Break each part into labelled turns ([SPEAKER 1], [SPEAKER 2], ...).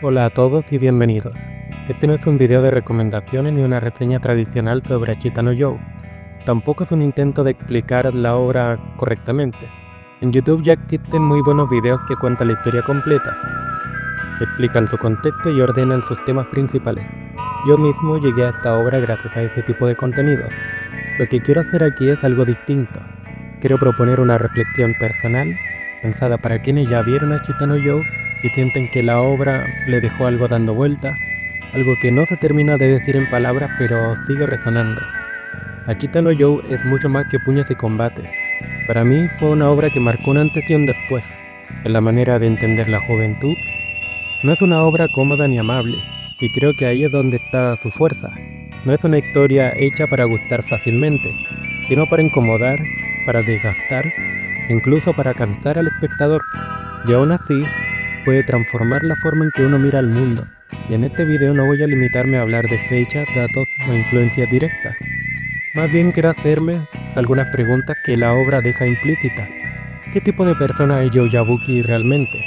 [SPEAKER 1] Hola a todos y bienvenidos. Este no es un video de recomendaciones ni una reseña tradicional sobre Achita no Joe. Tampoco es un intento de explicar la obra correctamente. En YouTube ya existen muy buenos videos que cuentan la historia completa, explican su contexto y ordenan sus temas principales. Yo mismo llegué a esta obra gracias a ese tipo de contenidos. Lo que quiero hacer aquí es algo distinto. Quiero proponer una reflexión personal, pensada para quienes ya vieron a Achita no Joe y sienten que la obra le dejó algo dando vuelta, algo que no se termina de decir en palabras pero sigue resonando. Achita no Joe es mucho más que puños y combates. Para mí fue una obra que marcó un antes y un después, en la manera de entender la juventud. No es una obra cómoda ni amable, y creo que ahí es donde está su fuerza. No es una historia hecha para gustar fácilmente, sino para incomodar, para desgastar, incluso para cansar al espectador. Y aún así, puede transformar la forma en que uno mira al mundo. Y en este video no voy a limitarme a hablar de fechas, datos o influencias directas. Más bien quiero hacerme algunas preguntas que la obra deja implícitas. ¿Qué tipo de persona es Joe Yabuki realmente?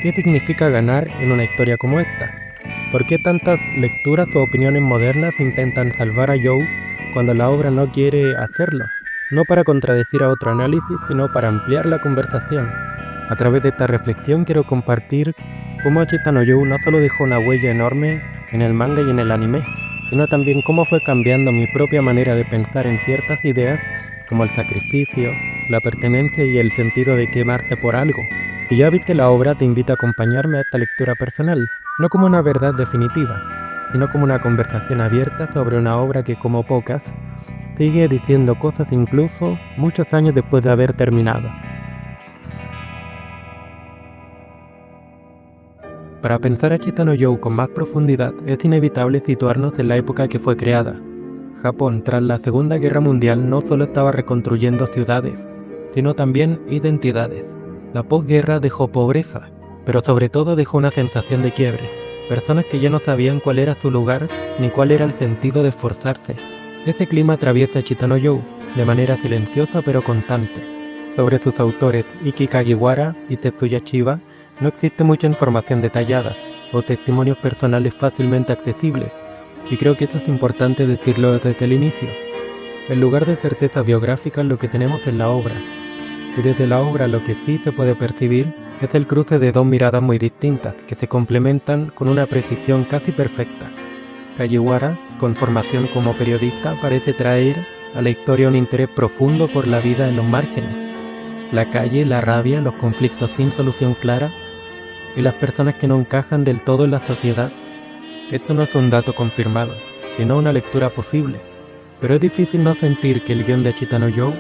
[SPEAKER 1] ¿Qué significa ganar en una historia como esta? ¿Por qué tantas lecturas o opiniones modernas intentan salvar a Joe cuando la obra no quiere hacerlo? No para contradecir a otro análisis, sino para ampliar la conversación. A través de esta reflexión quiero compartir cómo Achita no Joe no solo dejó una huella enorme en el manga y en el anime, sino también cómo fue cambiando mi propia manera de pensar en ciertas ideas como el sacrificio, la pertenencia y el sentido de quemarse por algo. Si ya viste la obra, te invito a acompañarme a esta lectura personal, no como una verdad definitiva, sino como una conversación abierta sobre una obra que, como pocas, sigue diciendo cosas incluso muchos años después de haber terminado. Para pensar a Achita no Joe con más profundidad, es inevitable situarnos en la época que fue creada. Japón, tras la Segunda Guerra Mundial, no solo estaba reconstruyendo ciudades, sino también identidades. La posguerra dejó pobreza, pero sobre todo dejó una sensación de quiebre. Personas que ya no sabían cuál era su lugar, ni cuál era el sentido de esforzarse. Ese clima atraviesa Achita no Joe, de manera silenciosa pero constante. Sobre sus autores, Iki Kagiwara y Tetsuya Chiba, no existe mucha información detallada, o testimonios personales fácilmente accesibles, y creo que eso es importante decirlo desde el inicio. En lugar de certeza biográfica, lo que tenemos en la obra. Y desde la obra lo que sí se puede percibir es el cruce de dos miradas muy distintas que se complementan con una precisión casi perfecta. Kajiwara, con formación como periodista, parece traer a la historia un interés profundo por la vida en los márgenes, la calle, la rabia, los conflictos sin solución clara y las personas que no encajan del todo en la sociedad. Esto no es un dato confirmado, sino una lectura posible, pero es difícil no sentir que el guión de Achita no Joe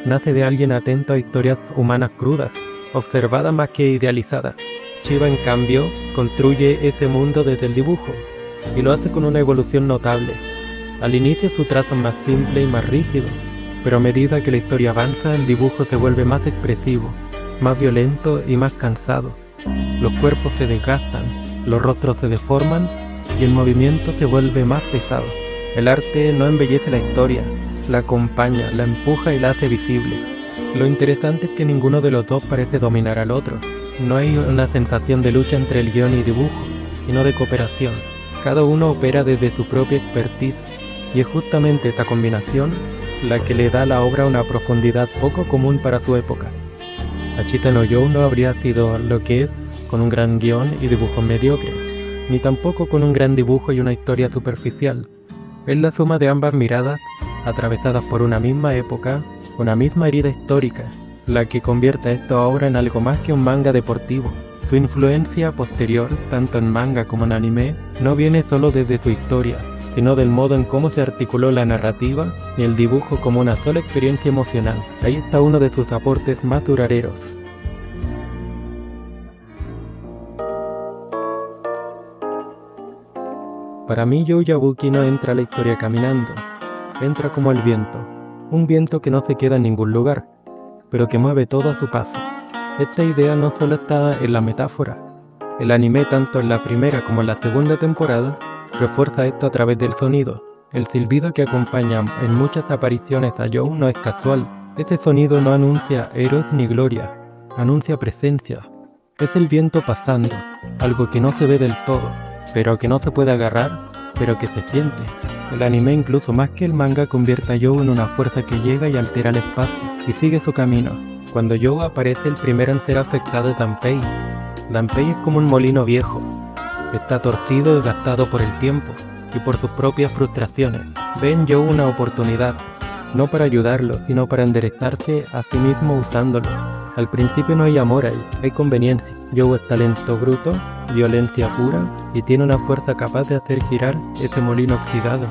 [SPEAKER 1] nace de alguien atento a historias humanas crudas, observadas más que idealizadas. Chiba, en cambio, construye ese mundo desde el dibujo, y lo hace con una evolución notable. Al inicio su trazo es más simple y más rígido, pero a medida que la historia avanza, el dibujo se vuelve más expresivo, más violento y más cansado. Los cuerpos se desgastan, los rostros se deforman y el movimiento se vuelve más pesado. El arte no embellece la historia, la acompaña, la empuja y la hace visible. Lo interesante es que ninguno de los dos parece dominar al otro. No hay una sensación de lucha entre el guión y dibujo, sino de cooperación. Cada uno opera desde su propia expertise, y es justamente esta combinación la que le da a la obra una profundidad poco común para su época. Achita no Joe no habría sido lo que es con un gran guión y dibujos mediocres, ni tampoco con un gran dibujo y una historia superficial. Es la suma de ambas miradas, atravesadas por una misma época, una misma herida histórica, la que convierte a esta obra en algo más que un manga deportivo. Su influencia posterior, tanto en manga como en anime, no viene solo desde su historia, sino del modo en cómo se articuló la narrativa y el dibujo como una sola experiencia emocional. Ahí está uno de sus aportes más duraderos. Para mí, Joe Yabuki no entra a la historia caminando, entra como el viento, un viento que no se queda en ningún lugar, pero que mueve todo a su paso. Esta idea no solo está en la metáfora. El anime, tanto en la primera como en la segunda temporada, refuerza esto a través del sonido. El silbido que acompaña en muchas apariciones a Joe no es casual. Ese sonido no anuncia héroes ni gloria, anuncia presencia. Es el viento pasando, algo que no se ve del todo, pero que no se puede agarrar, pero que se siente. El anime, incluso más que el manga, convierte a Joe en una fuerza que llega y altera el espacio, y sigue su camino. Cuando Joe aparece, el primero en ser afectado es Danpei. Danpei es como un molino viejo. Está torcido y gastado por el tiempo, y por sus propias frustraciones. Ve en Joe una oportunidad, no para ayudarlo, sino para enderezarse a sí mismo usándolo. Al principio no hay amor ahí, hay conveniencia. Joe es talento bruto, violencia pura, y tiene una fuerza capaz de hacer girar ese molino oxidado.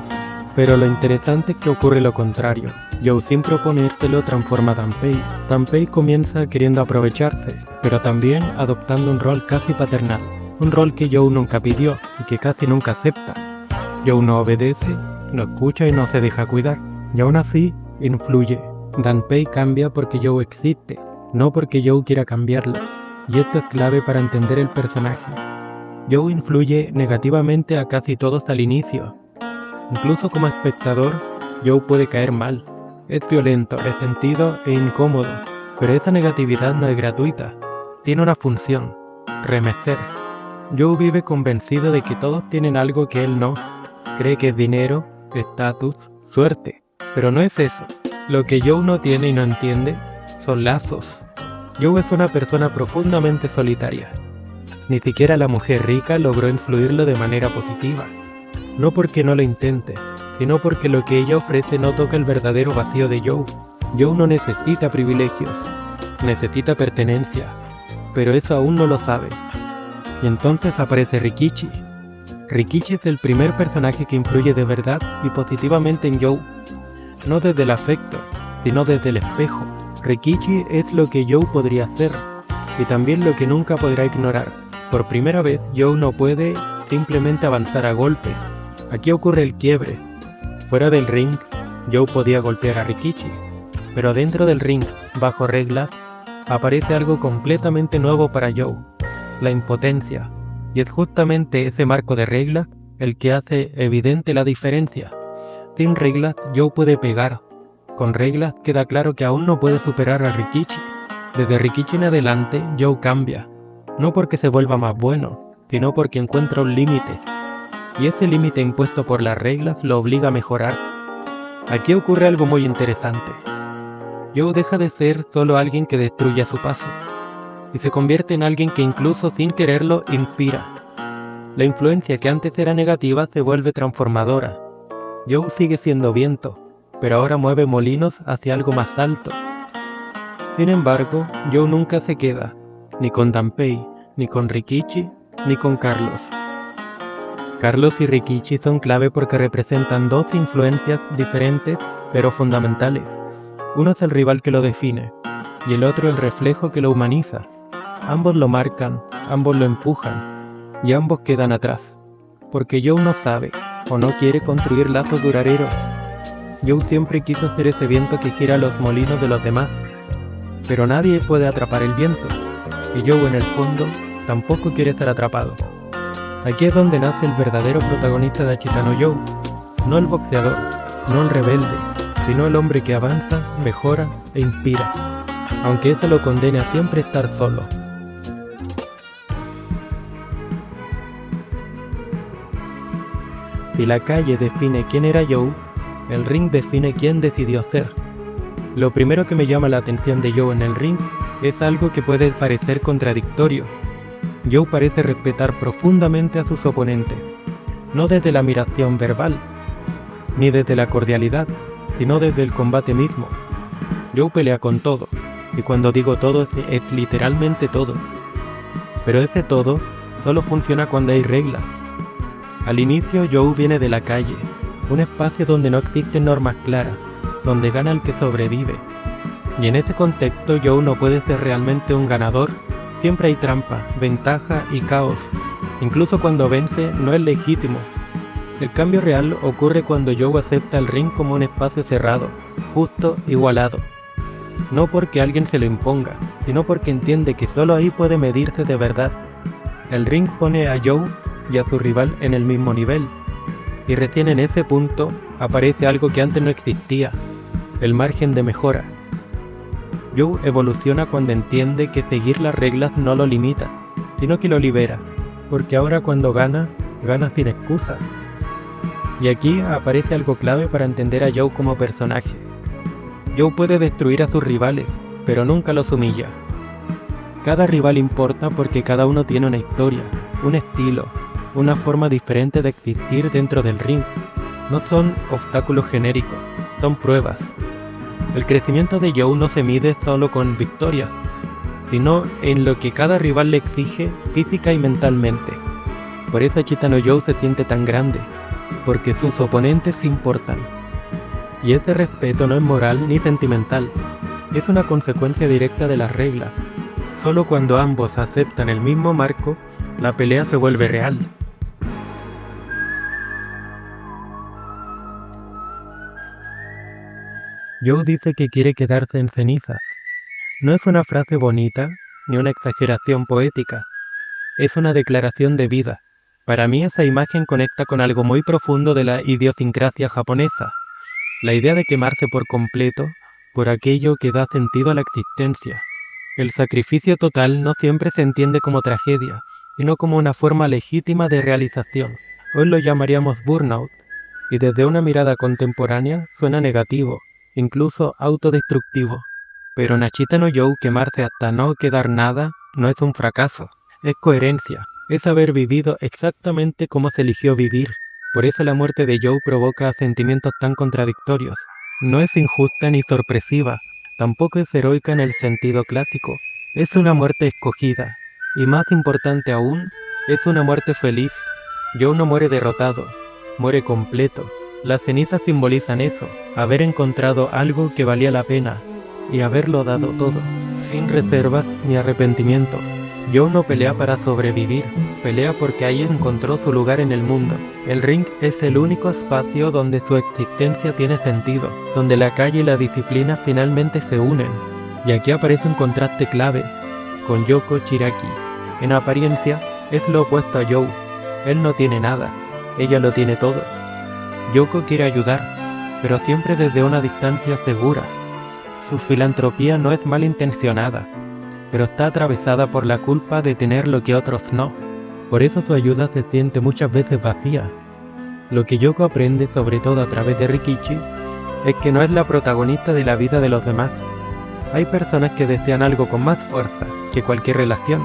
[SPEAKER 1] Pero lo interesante es que ocurre lo contrario. Joe, sin proponérselo, transforma a Danpei. Danpei comienza queriendo aprovecharse, pero también adoptando un rol casi paternal. Un rol que Joe nunca pidió y que casi nunca acepta. Joe no obedece, no escucha y no se deja cuidar. Y aún así, influye. Danpei cambia porque Joe existe, no porque Joe quiera cambiarlo. Y esto es clave para entender el personaje. Joe influye negativamente a casi todos al inicio. Incluso como espectador, Joe puede caer mal. Es violento, resentido e incómodo. Pero esa negatividad no es gratuita. Tiene una función: remecer. Joe vive convencido de que todos tienen algo que él no. Cree que es dinero, estatus, suerte. Pero no es eso. Lo que Joe no tiene y no entiende son lazos. Joe es una persona profundamente solitaria. Ni siquiera la mujer rica logró influirlo de manera positiva. No porque no lo intente, sino porque lo que ella ofrece no toca el verdadero vacío de Joe. Joe no necesita privilegios, necesita pertenencia, pero eso aún no lo sabe. Y entonces aparece Rikichi. Rikichi es el primer personaje que influye de verdad y positivamente en Joe. No desde el afecto, sino desde el espejo. Rikichi es lo que Joe podría ser, y también lo que nunca podrá ignorar. Por primera vez, Joe no puede simplemente avanzar a golpes. Aquí ocurre el quiebre. Fuera del ring, Joe podía golpear a Rikichi, pero dentro del ring, bajo reglas, aparece algo completamente nuevo para Joe: la impotencia. Y es justamente ese marco de reglas el que hace evidente la diferencia. Sin reglas, Joe puede pegar. Con reglas queda claro que aún no puede superar a Rikichi. Desde Rikichi en adelante, Joe cambia. No porque se vuelva más bueno, sino porque encuentra un límite. Y ese límite impuesto por las reglas lo obliga a mejorar. Aquí ocurre algo muy interesante. Joe deja de ser solo alguien que destruye a su paso, y se convierte en alguien que incluso sin quererlo inspira. La influencia que antes era negativa se vuelve transformadora. Joe sigue siendo viento, pero ahora mueve molinos hacia algo más alto. Sin embargo, Joe nunca se queda, ni con Danpei, ni con Rikichi, ni con Carlos. Carlos y Rikichi son clave porque representan dos influencias diferentes pero fundamentales. Uno es el rival que lo define, y el otro el reflejo que lo humaniza. Ambos lo marcan, ambos lo empujan, y ambos quedan atrás, porque Joe no sabe o no quiere construir lazos duraderos. Joe siempre quiso ser ese viento que gira los molinos de los demás, pero nadie puede atrapar el viento, y Joe en el fondo tampoco quiere ser atrapado. Aquí es donde nace el verdadero protagonista de Achitano Joe, no el boxeador, no el rebelde, sino el hombre que avanza, mejora e inspira, aunque eso lo condene a siempre estar solo. Si la calle define quién era Joe, el ring define quién decidió ser. Lo primero que me llama la atención de Joe en el ring es algo que puede parecer contradictorio. Joe parece respetar profundamente a sus oponentes, no desde la admiración verbal, ni desde la cordialidad, sino desde el combate mismo. Joe pelea con todo, y cuando digo todo es literalmente todo. Pero ese todo solo funciona cuando hay reglas. Al inicio Joe viene de la calle, un espacio donde no existen normas claras, donde gana el que sobrevive. Y en ese contexto Joe no puede ser realmente un ganador. Siempre hay trampa, ventaja y caos. Incluso cuando vence no es legítimo. El cambio real ocurre cuando Joe acepta el ring como un espacio cerrado, justo, igualado. No porque alguien se lo imponga, sino porque entiende que solo ahí puede medirse de verdad. El ring pone a Joe y a su rival en el mismo nivel. Y recién en ese punto aparece algo que antes no existía: el margen de mejora. Joe evoluciona cuando entiende que seguir las reglas no lo limita, sino que lo libera, porque ahora cuando gana sin excusas. Y aquí aparece algo clave para entender a Joe como personaje. Joe puede destruir a sus rivales, pero nunca los humilla. Cada rival importa porque cada uno tiene una historia, un estilo, una forma diferente de existir dentro del ring. No son obstáculos genéricos, son pruebas. El crecimiento de Joe no se mide solo con victorias, sino en lo que cada rival le exige física y mentalmente. Por eso Chita no Joe se siente tan grande, porque sus oponentes importan. Y ese respeto no es moral ni sentimental, es una consecuencia directa de las reglas. Solo cuando ambos aceptan el mismo marco, la pelea se vuelve real. Joe dice que quiere quedarse en cenizas. No es una frase bonita, ni una exageración poética. Es una declaración de vida. Para mí esa imagen conecta con algo muy profundo de la idiosincrasia japonesa. La idea de quemarse por completo, por aquello que da sentido a la existencia. El sacrificio total no siempre se entiende como tragedia, sino como una forma legítima de realización. Hoy lo llamaríamos burnout, y desde una mirada contemporánea suena negativo, incluso autodestructivo. Pero en Chita no Joe quemarse hasta no quedar nada no es un fracaso, es coherencia, es haber vivido exactamente como se eligió vivir. Por eso la muerte de Joe provoca sentimientos tan contradictorios. No es injusta ni sorpresiva, tampoco es heroica en el sentido clásico. Es una muerte escogida, y más importante aún, es una muerte feliz. Joe no muere derrotado, muere completo. Las cenizas simbolizan eso, haber encontrado algo que valía la pena, y haberlo dado todo, sin reservas ni arrepentimientos. Joe no pelea para sobrevivir, pelea porque ahí encontró su lugar en el mundo. El ring es el único espacio donde su existencia tiene sentido, donde la calle y la disciplina finalmente se unen. Y aquí aparece un contraste clave, con Yoko Chiraki. En apariencia, es lo opuesto a Joe. Él no tiene nada, ella lo tiene todo. Yoko quiere ayudar, pero siempre desde una distancia segura. Su filantropía no es malintencionada, pero está atravesada por la culpa de tener lo que otros no. Por eso su ayuda se siente muchas veces vacía. Lo que Yoko aprende, sobre todo a través de Rikichi, es que no es la protagonista de la vida de los demás. Hay personas que desean algo con más fuerza que cualquier relación,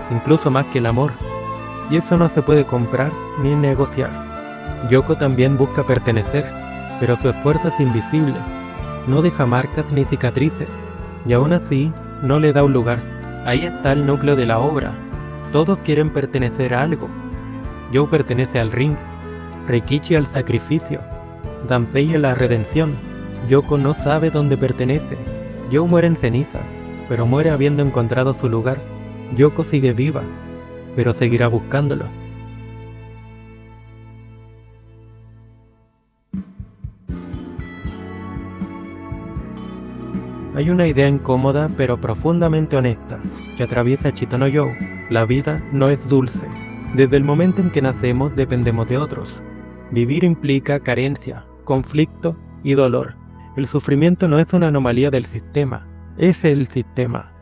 [SPEAKER 1] incluso más que el amor. Y eso no se puede comprar ni negociar. Yoko también busca pertenecer, pero su esfuerzo es invisible. No deja marcas ni cicatrices, y aún así no le da un lugar. Ahí está el núcleo de la obra. Todos quieren pertenecer a algo. Joe pertenece al ring, Rikichi al sacrificio, Danpei a la redención. Yoko no sabe dónde pertenece. Joe muere en cenizas, pero muere habiendo encontrado su lugar. Yoko sigue viva, pero seguirá buscándolo. Hay una idea incómoda pero profundamente honesta que atraviesa Chita no Joe. La vida no es dulce. Desde el momento en que nacemos dependemos de otros. Vivir implica carencia, conflicto y dolor. El sufrimiento no es una anomalía del sistema, es el sistema.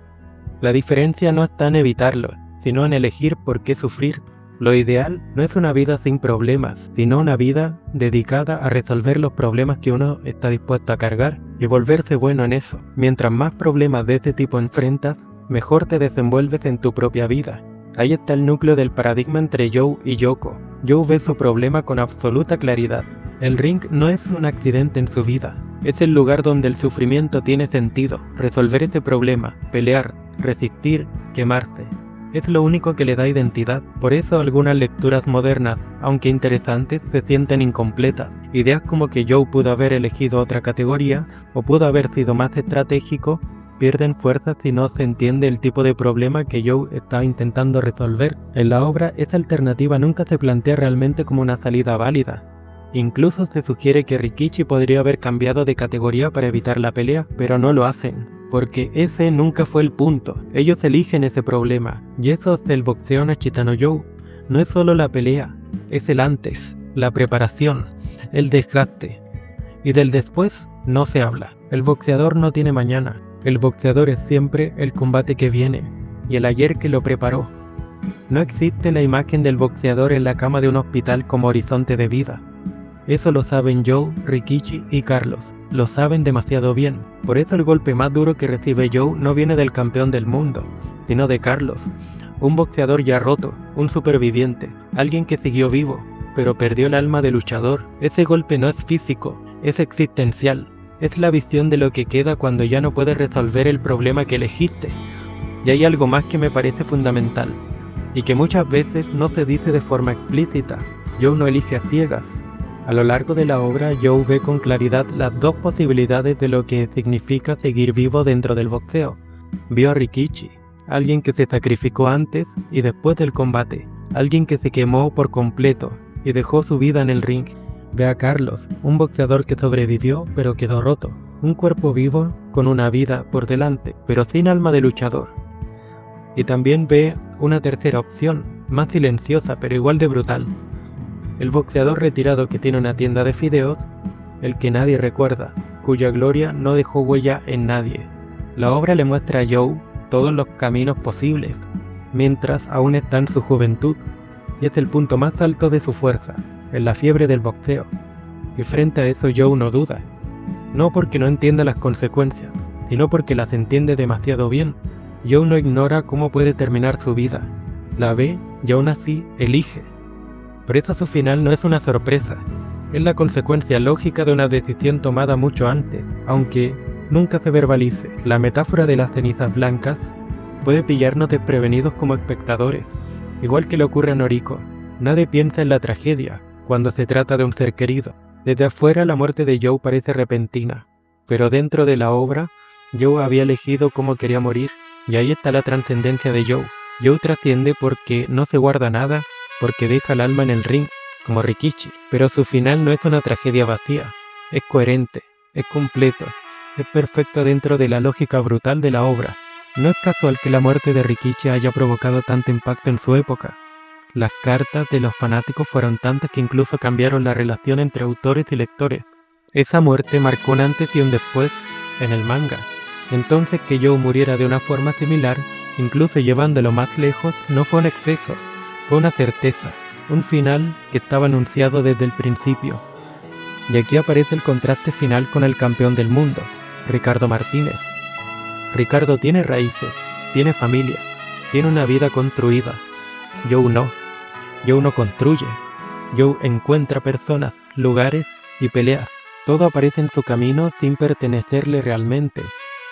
[SPEAKER 1] La diferencia no está en evitarlo, sino en elegir por qué sufrir. Lo ideal no es una vida sin problemas, sino una vida dedicada a resolver los problemas que uno está dispuesto a cargar y volverse bueno en eso. Mientras más problemas de este tipo enfrentas, mejor te desenvuelves en tu propia vida. Ahí está el núcleo del paradigma entre Joe y Yoko. Joe ve su problema con absoluta claridad. El ring no es un accidente en su vida, es el lugar donde el sufrimiento tiene sentido. Resolver este problema, pelear, resistir, quemarse, es lo único que le da identidad. Por eso algunas lecturas modernas, aunque interesantes, se sienten incompletas. Ideas como que Joe pudo haber elegido otra categoría o pudo haber sido más estratégico, pierden fuerza si no se entiende el tipo de problema que Joe está intentando resolver. En la obra, esa alternativa nunca se plantea realmente como una salida válida. Incluso se sugiere que Rikichi podría haber cambiado de categoría para evitar la pelea, pero no lo hacen, porque ese nunca fue el punto. Ellos eligen ese problema, y eso es el boxeo en Chita no Joe. No es solo la pelea, es el antes, la preparación, el desgaste. Y del después no se habla. El boxeador no tiene mañana. El boxeador es siempre el combate que viene, y el ayer que lo preparó. No existe la imagen del boxeador en la cama de un hospital como horizonte de vida. Eso lo saben Joe, Rikishi y Carlos. Lo saben demasiado bien. Por eso el golpe más duro que recibe Joe no viene del campeón del mundo, sino de Carlos. Un boxeador ya roto, un superviviente, alguien que siguió vivo, pero perdió el alma de luchador. Ese golpe no es físico, es existencial. Es la visión de lo que queda cuando ya no puedes resolver el problema que elegiste. Y hay algo más que me parece fundamental, y que muchas veces no se dice de forma explícita. Joe no elige a ciegas. A lo largo de la obra, Joe ve con claridad las dos posibilidades de lo que significa seguir vivo dentro del boxeo. Vio a Rikishi, alguien que se sacrificó antes y después del combate, alguien que se quemó por completo y dejó su vida en el ring. Ve a Carlos, un boxeador que sobrevivió pero quedó roto, un cuerpo vivo con una vida por delante, pero sin alma de luchador. Y también ve una tercera opción, más silenciosa pero igual de brutal. El boxeador retirado que tiene una tienda de fideos, el que nadie recuerda, cuya gloria no dejó huella en nadie. La obra le muestra a Joe todos los caminos posibles, mientras aún está en su juventud, y es el punto más alto de su fuerza, en la fiebre del boxeo. Y frente a eso Joe no duda, no porque no entienda las consecuencias, sino porque las entiende demasiado bien. Joe no ignora cómo puede terminar su vida, la ve y aún así elige. Por eso su final no es una sorpresa, es la consecuencia lógica de una decisión tomada mucho antes, aunque nunca se verbalice. La metáfora de las cenizas blancas puede pillarnos desprevenidos como espectadores, igual que le ocurre a Noriko. Nadie piensa en la tragedia cuando se trata de un ser querido. Desde afuera la muerte de Joe parece repentina, pero dentro de la obra, Joe había elegido cómo quería morir, y ahí está la trascendencia de Joe. Joe trasciende porque no se guarda nada, porque deja el alma en el ring, como Rikishi, pero su final no es una tragedia vacía, es coherente, es completo, es perfecto dentro de la lógica brutal de la obra. No es casual que la muerte de Rikishi haya provocado tanto impacto en su época. Las cartas de los fanáticos fueron tantas que incluso cambiaron la relación entre autores y lectores. Esa muerte marcó un antes y un después en el manga. Entonces que Joe muriera de una forma similar, incluso llevándolo más lejos, no fue un exceso. Fue una certeza, un final que estaba anunciado desde el principio. Y aquí aparece el contraste final con el campeón del mundo, Ricardo Martínez. Ricardo tiene raíces, tiene familia, tiene una vida construida. Joe no. Joe no construye. Joe encuentra personas, lugares y peleas. Todo aparece en su camino sin pertenecerle realmente.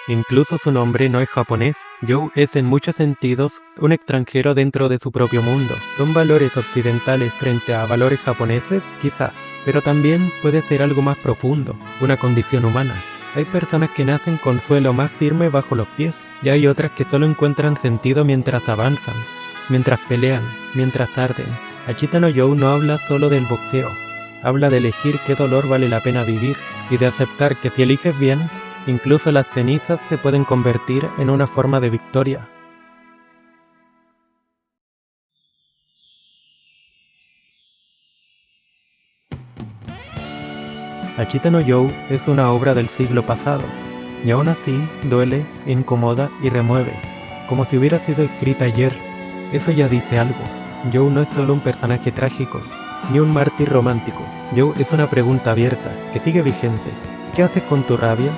[SPEAKER 1] Incluso su nombre no es japonés. Joe es en muchos sentidos un extranjero dentro de su propio mundo. ¿Son valores occidentales frente a valores japoneses? Quizás. Pero también puede ser algo más profundo, una condición humana. Hay personas que nacen con suelo más firme bajo los pies, y hay otras que solo encuentran sentido mientras avanzan, mientras pelean, mientras arden. Achita no Joe no habla solo del boxeo, habla de elegir qué dolor vale la pena vivir, y de aceptar que si eliges bien, incluso las cenizas se pueden convertir en una forma de victoria. Achita no Joe es una obra del siglo pasado, y aún así duele, incomoda y remueve, como si hubiera sido escrita ayer. Eso ya dice algo. Joe no es solo un personaje trágico, ni un mártir romántico. Joe es una pregunta abierta, que sigue vigente. ¿Qué haces con tu rabia?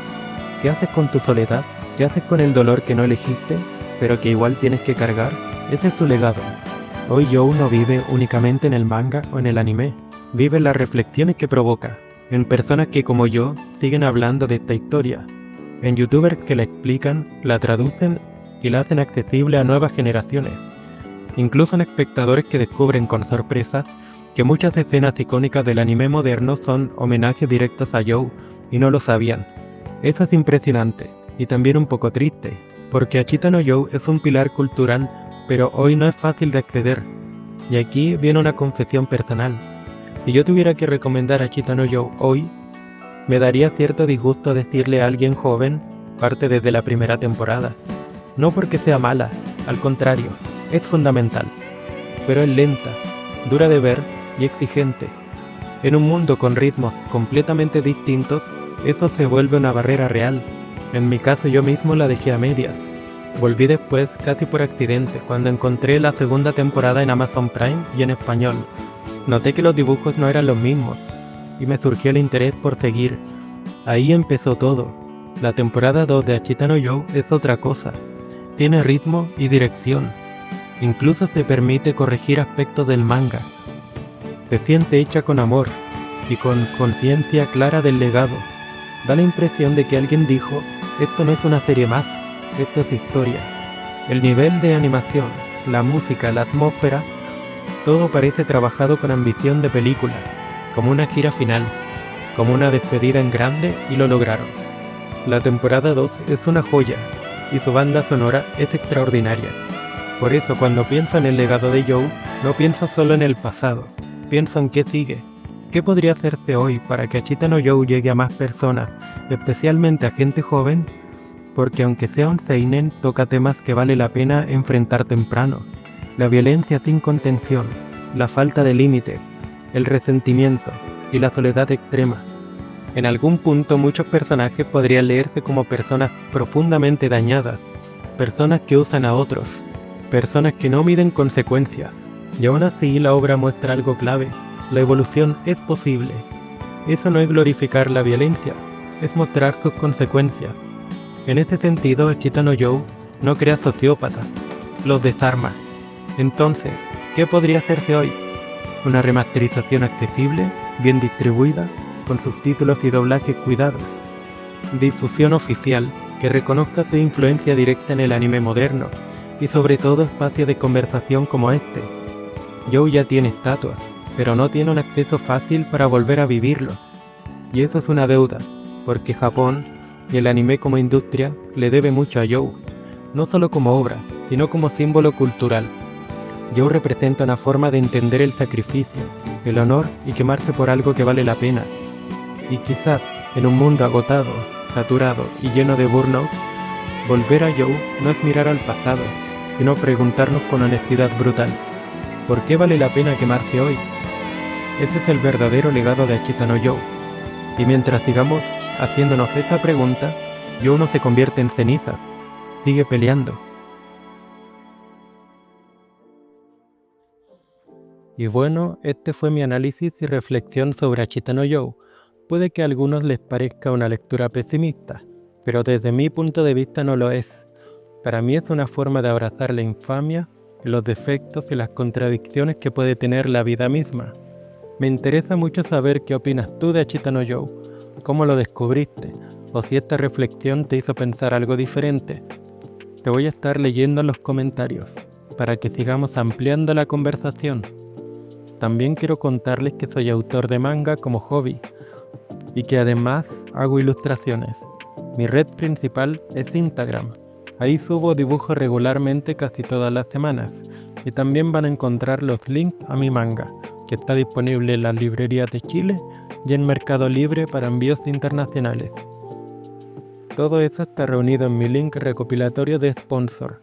[SPEAKER 1] ¿Qué haces con tu soledad? ¿Qué haces con el dolor que no elegiste, pero que igual tienes que cargar? Ese es su legado. Hoy Joe no vive únicamente en el manga o en el anime, vive en las reflexiones que provoca, en personas que como yo siguen hablando de esta historia, en youtubers que la explican, la traducen y la hacen accesible a nuevas generaciones, incluso en espectadores que descubren con sorpresa que muchas escenas icónicas del anime moderno son homenajes directos a Joe y no lo sabían. Eso es impresionante y también un poco triste, porque Achita no Joe es un pilar cultural, pero hoy no es fácil de acceder. Y aquí viene una confesión personal. Si yo tuviera que recomendar Achita no Joe hoy, me daría cierto disgusto decirle a alguien joven, parte desde la primera temporada. No porque sea mala, al contrario, es fundamental. Pero es lenta, dura de ver y exigente. En un mundo con ritmos completamente distintos, eso se vuelve una barrera real. En mi caso yo mismo la dejé a medias. Volví después casi por accidente cuando encontré la segunda temporada en Amazon Prime y en español. Noté que los dibujos no eran los mismos y me surgió el interés por seguir. Ahí empezó todo. La temporada 2 de Ashita no Joe es otra cosa. Tiene ritmo y dirección. Incluso se permite corregir aspectos del manga. Se siente hecha con amor y con conciencia clara del legado. Da la impresión de que alguien dijo, esto no es una serie más, esto es historia. El nivel de animación, la música, la atmósfera, todo parece trabajado con ambición de película, como una gira final, como una despedida en grande, y lo lograron. La temporada 2 es una joya y su banda sonora es extraordinaria. Por eso cuando pienso en el legado de Joe, no pienso solo en el pasado, pienso en qué sigue. ¿Qué podría hacerse hoy para que Ashita no Joe llegue a más personas, especialmente a gente joven? Porque aunque sea un seinen, toca temas que vale la pena enfrentar temprano. La violencia sin contención, la falta de límite, el resentimiento y la soledad extrema. En algún punto muchos personajes podrían leerse como personas profundamente dañadas, personas que usan a otros, personas que no miden consecuencias. Y aún así la obra muestra algo clave. La evolución es posible. Eso no es glorificar la violencia, es mostrar sus consecuencias. En este sentido, Ashita no Joe no crea sociópatas, los desarma. Entonces, ¿qué podría hacerse hoy? Una remasterización accesible, bien distribuida, con subtítulos y doblajes cuidados. Difusión oficial que reconozca su influencia directa en el anime moderno y sobre todo espacios de conversación como este. Joe ya tiene estatuas, pero no tiene un acceso fácil para volver a vivirlo. Y eso es una deuda, porque Japón y el anime como industria le debe mucho a Joe, no solo como obra, sino como símbolo cultural. Joe representa una forma de entender el sacrificio, el honor y quemarse por algo que vale la pena. Y quizás, en un mundo agotado, saturado y lleno de burnout, volver a Joe no es mirar al pasado, sino preguntarnos con honestidad brutal, ¿por qué vale la pena quemarse hoy? Ese es el verdadero legado de Ashita no Joe. Y mientras sigamos haciéndonos esta pregunta, Joe no se convierte en ceniza, sigue peleando. Y bueno, este fue mi análisis y reflexión sobre Ashita no Joe. Puede que a algunos les parezca una lectura pesimista, pero desde mi punto de vista no lo es. Para mí es una forma de abrazar la infamia, los defectos y las contradicciones que puede tener la vida misma. Me interesa mucho saber qué opinas tú de Ashita no Joe, cómo lo descubriste, o si esta reflexión te hizo pensar algo diferente. Te voy a estar leyendo en los comentarios, para que sigamos ampliando la conversación. También quiero contarles que soy autor de manga como hobby, y que además hago ilustraciones. Mi red principal es Instagram. Ahí subo dibujos regularmente casi todas las semanas, y también van a encontrar los links a mi manga, que está disponible en las librerías de Chile y en Mercado Libre para envíos internacionales. Todo eso está reunido en mi link recopilatorio de sponsor,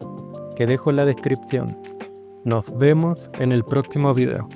[SPEAKER 1] que dejo en la descripción. Nos vemos en el próximo video.